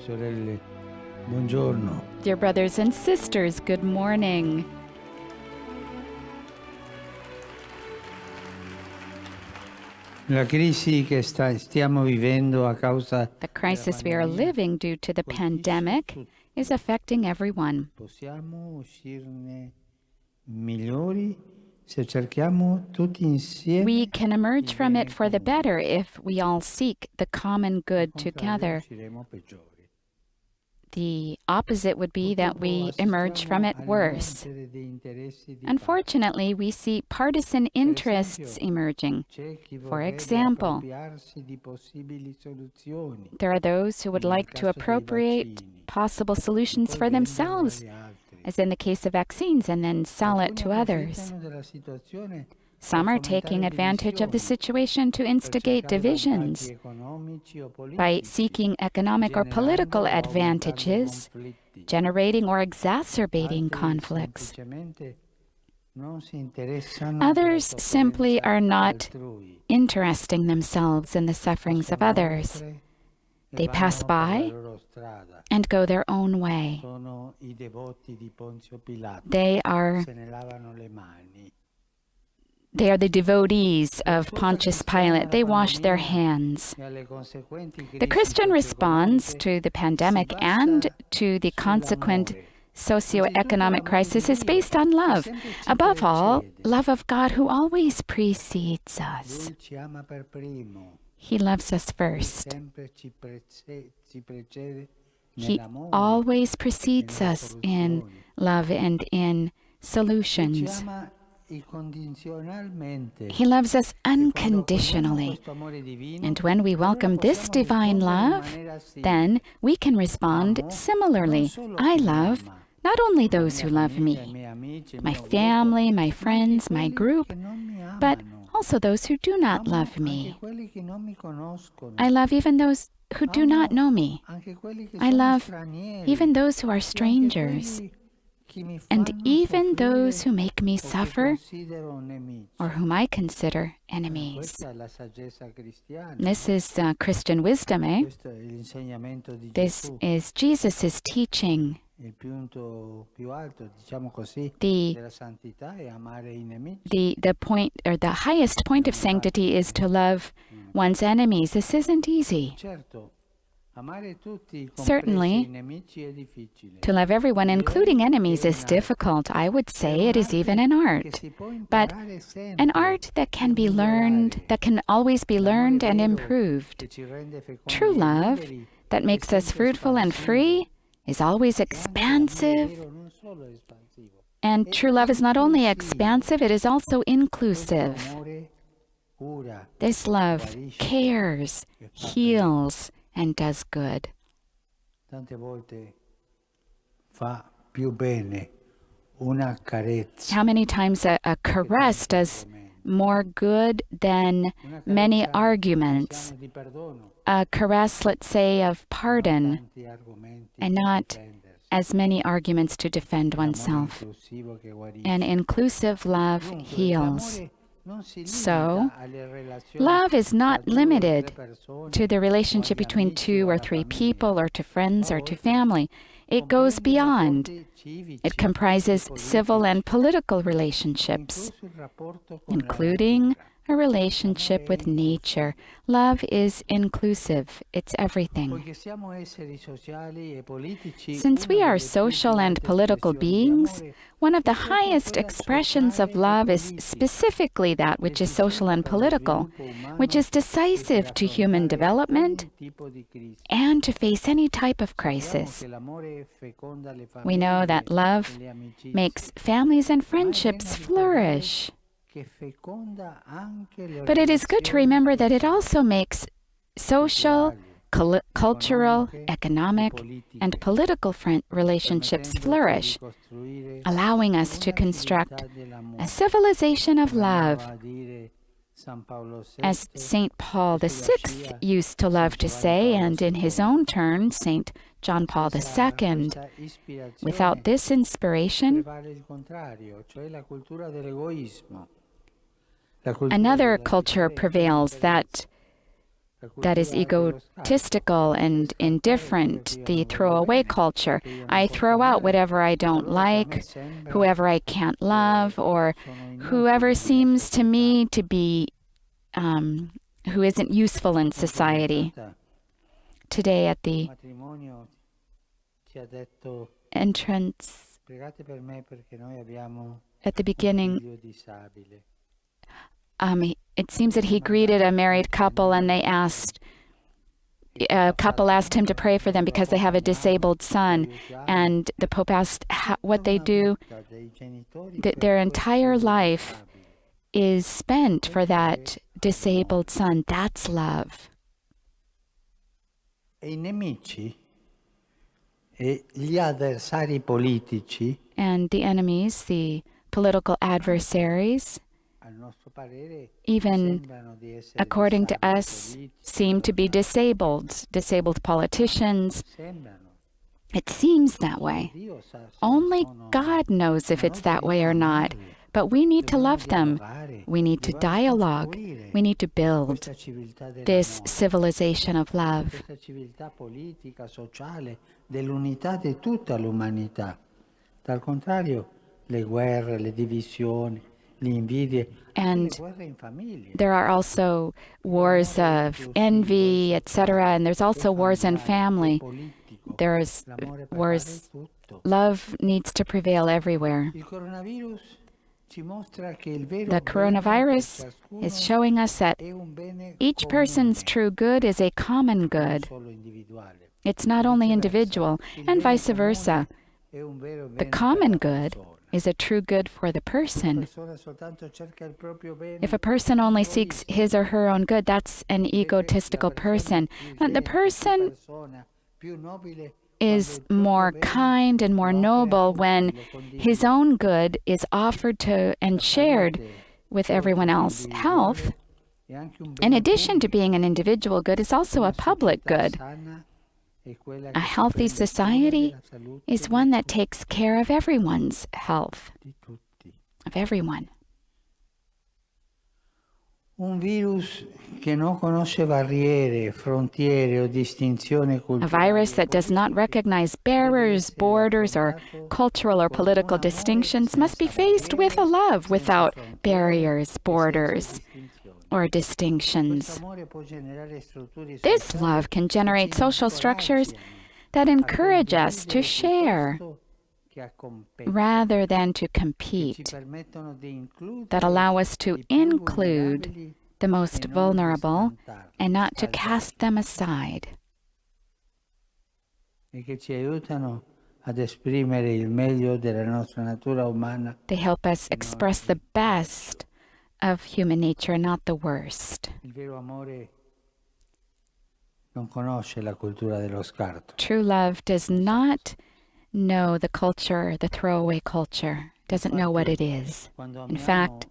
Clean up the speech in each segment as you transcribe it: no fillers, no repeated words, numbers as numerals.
sorelle, buongiorno. Dear brothers and sisters, good morning. La crisi che stiamo vivendo a causa The crisis we are living due to the pandemic is affecting everyone. possiamo uscirne migliori se cerchiamo tutti insieme We can emerge il from bene it for the comune. better if we all seek the common good together. Usciremo peggiori. The opposite would be that we emerge from it worse. Unfortunately, we see partisan interests emerging. For example, there are those who would like to appropriate possible solutions for themselves, as in the case of vaccines, and then sell it to others. Some are taking advantage of the situation to instigate divisions by seeking economic or political advantages, generating or exacerbating conflicts. Others simply are not interesting themselves in the sufferings of others. They pass by and go their own way. They are the devotees of Pontius Pilate. They wash their hands. The Christian response to the pandemic and to the consequent socioeconomic crisis is based on love. Above all, love of God who always precedes us. He loves us first. He always precedes us in love and in solutions. He loves us unconditionally. And when we welcome this divine love, then we can respond similarly. I love not only those who love me, my family, my friends, my group, but also those who do not love me. I love even those who do not know me. I love even those who are strangers, and even those who make me suffer or whom I consider enemies. This is Christian wisdom, eh? This is Jesus' teaching. The point, or the highest point of sanctity is to love one's enemies. This isn't easy. Certainly, to love everyone, including enemies, is difficult. I would say it is even an art, but an art that can be learned, that can always be learned and improved. True love that makes us fruitful and free is always expansive. And true love is not only expansive, it is also inclusive. This love cares, heals, and does good. How many times a caress does more good than many arguments? A caress, let's say, of pardon, and not as many arguments to defend oneself. An inclusive love heals. So, love is not limited to the relationship between 2 or 3 people, or to friends, or to family. It goes beyond. It comprises civil and political relationships, including a relationship with nature. Love is inclusive. It's everything. Since we are social and political beings, one of the highest expressions of love is specifically that which is social and political, which is decisive to human development and to face any type of crisis. We know that love makes families and friendships flourish. But it is good to remember that it also makes social, cultural, economic, and political relationships flourish, allowing us to construct a civilization of love. As St. Paul VI used to love to say, and in his own turn, St. John Paul II, without this inspiration, another culture prevails, that that is egotistical and indifferent, the throwaway culture. I throw out whatever I don't like, whoever I can't love, or whoever seems to me to be who isn't useful in society. Today at the entrance, at the beginning, it seems that he greeted a married couple, and a couple asked him to pray for them because they have a disabled son. And the Pope asked what they do. Their entire life is spent for that disabled son. That's love. And the enemies, the political adversaries, even according to us, seem to be disabled politicians. It seems that way. Only God knows if it's that way or not. But we need to love them. We need to dialogue. We need to build this civilization of love. And there are also wars of envy, etc., and there's also wars in family. There's wars. Love needs to prevail everywhere. The coronavirus is showing us that each person's true good is a common good. It's not only individual, and vice versa. The common good is a true good for the person. If a person only seeks his or her own good, that's an egotistical person. But the person is more kind and more noble when his own good is offered to and shared with everyone else. Health, in addition to being an individual good, is also a public good. A healthy society is one that takes care of everyone's health, of everyone. A virus that does not recognize barriers, borders, or cultural or political distinctions must be faced with a love without barriers, borders, or distinctions. This love can generate social structures that encourage us to share rather than to compete, that allow us to include the most vulnerable and not to cast them aside. They help us express the best of human nature, not the worst. True love does not know the culture, the throwaway culture, doesn't know what it is. In fact,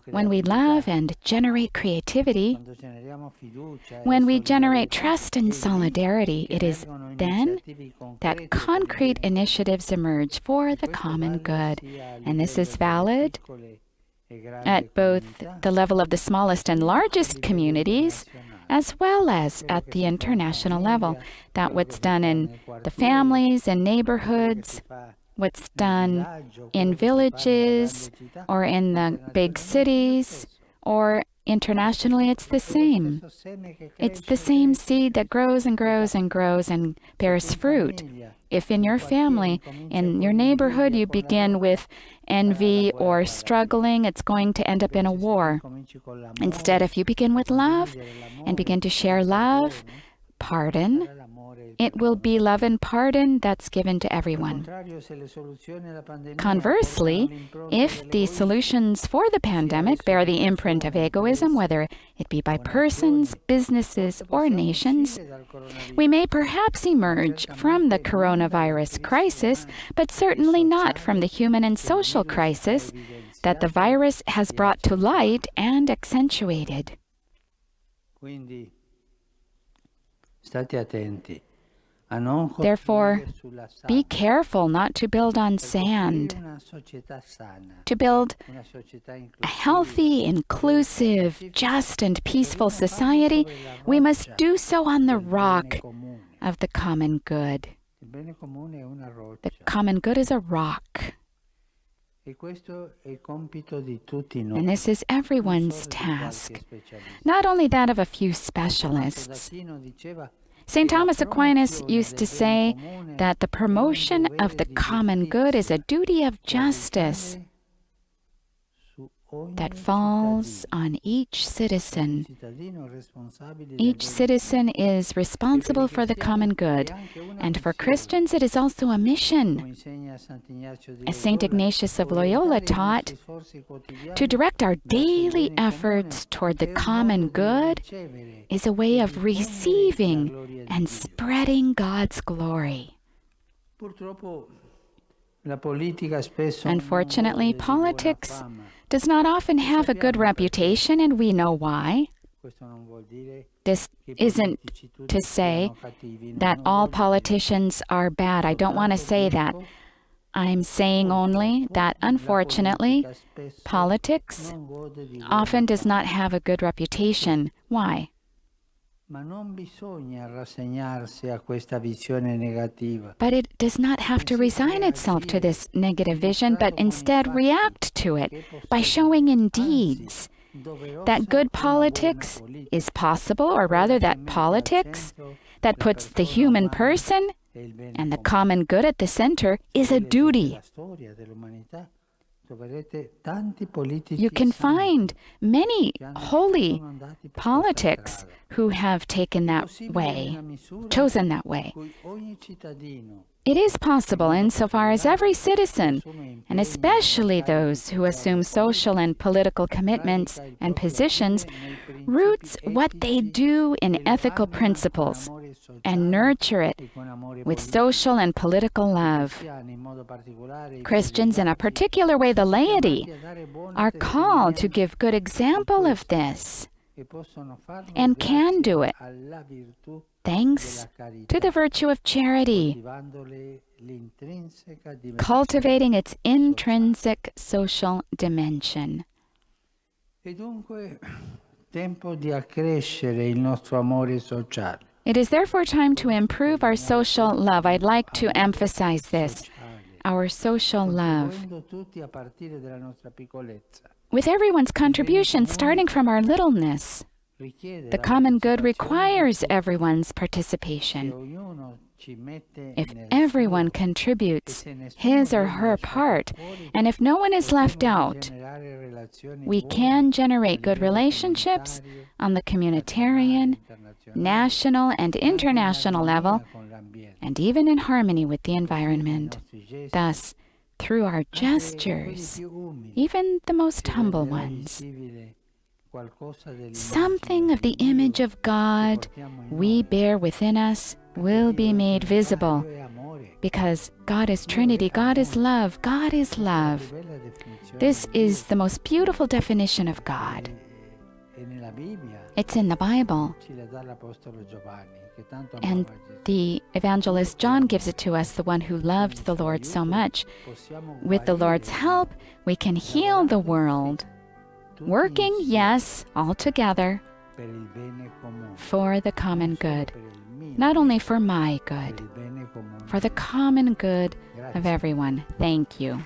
when we love and generate creativity, when we generate trust and solidarity, it is then that concrete initiatives emerge for the common good. And this is valid at both the level of the smallest and largest communities, as well as at the international level. That what's done in the families and neighborhoods, what's done in villages or in the big cities or internationally, it's the same. It's the same seed that grows and grows and grows and bears fruit. If in your family, in your neighborhood, you begin with envy or struggling, it's going to end up in a war. Instead, if you begin with love and begin to share love, pardon, it will be love and pardon that's given to everyone. Conversely, if the solutions for the pandemic bear the imprint of egoism, whether it be by persons, businesses, or nations, we may perhaps emerge from the coronavirus crisis, but certainly not from the human and social crisis that the virus has brought to light and accentuated. Therefore, be careful not to build on sand. To build a healthy, inclusive, just, and peaceful society, we must do so on the rock of the common good. The common good is a rock. And this is everyone's task, not only that of a few specialists. St. Thomas Aquinas used to say that the promotion of the common good is a duty of justice that falls on each citizen. Each citizen is responsible for the common good, and for Christians it is also a mission. As St. Ignatius of Loyola taught, to direct our daily efforts toward the common good is a way of receiving and spreading God's glory. Unfortunately, politics does not often have a good reputation, and we know why. This isn't to say that all politicians are bad. I don't want to say that. I'm saying only that, unfortunately, politics often does not have a good reputation. Why? But it does not have to resign itself to this negative vision, but instead react to it by showing in deeds that good politics is possible, or rather that politics that puts the human person and the common good at the center is a duty. You can find many holy politics who have taken that way, chosen that way. It is possible insofar as every citizen, and especially those who assume social and political commitments and positions, roots what they do in ethical principles and nurture it with social and political love. Christians, in a particular way the laity, are called to give good example of this and can do it thanks to the virtue of charity, cultivating its intrinsic social dimension. It is therefore time to improve our social love. I'd like to emphasize this, our social love. With everyone's contribution, starting from our littleness, the common good requires everyone's participation. If everyone contributes his or her part, and if no one is left out, we can generate good relationships on the communitarian, national, and international level, and even in harmony with the environment. Thus, through our gestures, even the most humble ones, something of the image of God we bear within us will be made visible, because God is Trinity, God is love, God is love. This is the most beautiful definition of God. It's in the Bible. And the evangelist John gives it to us, the one who loved the Lord so much. With the Lord's help, we can heal the world. Working, yes, all together, for the common good. Not only for my good, for the common good of everyone. Thank you.